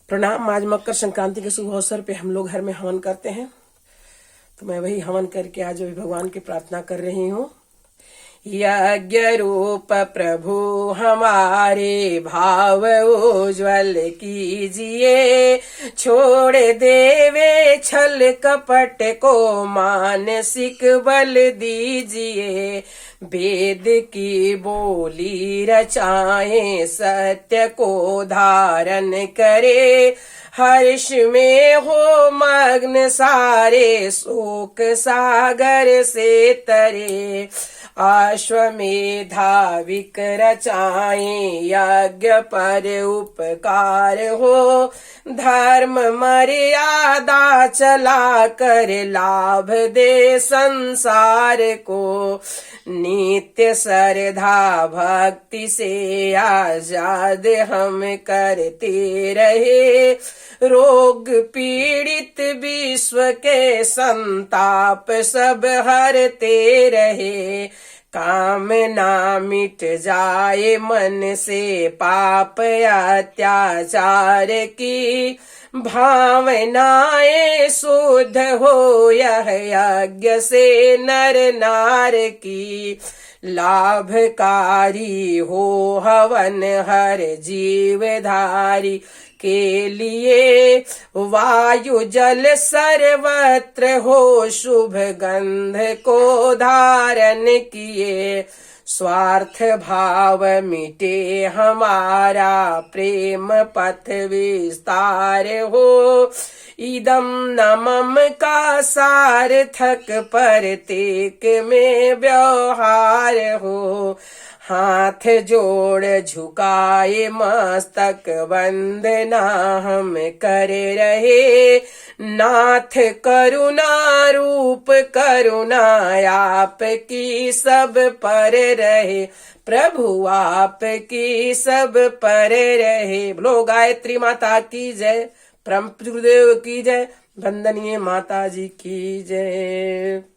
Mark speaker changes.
Speaker 1: प्रणाम। आज मकर संक्रांति के शुभ अवसर पे हम लोग घर में हवन करते हैं, तो मैं वही हवन करके आज अभी भगवान की प्रार्थना कर रही हूँ। यज्ञ रूप प्रभु हमारे भाव उज्ज्वल कीजिए, छोड़ देवे छल कपट को मानसिक बल दीजिए। वेद की बोली रचाएं, सत्य को धारण करे, हर्ष में हो मग्न सारे, शोक सागर से तरे। अश्वमेधाविक रचाएं, यज्ञ पर उपकार हो, धर्म मर्यादा चला कर लाभ दे संसार को। नित्य श्रद्धा भक्ति से आजाद हम करते रहे, रोग पीड़ित विश्व के संताप सब हरते रहे। कामना मिट जाए मन से पाप अत्याचार की, भावनाएं शुद्ध हो यह यज्ञ से नर नार की। लाभकारी हो हवन हर जीवधारी के लिए, वायु जल सर्वत्र हो शुभ गंध को धारण किए। स्वार्थ भाव मिटे हमारा प्रेम पथ विस्तार हो, इदम नमम का सार्थक प्रत्येक में व्यवहार हो। हाथ जोड़ झुकाए मस्तक वंदना हम कर रहे, नाथ करुणा रूप करुणा आप की सब पर रहे। प्रभु आप की सब पर रहे। बोलो गायत्री माता की जय, परम गुरुदेव की जय, वंदनीय माता जी की जय।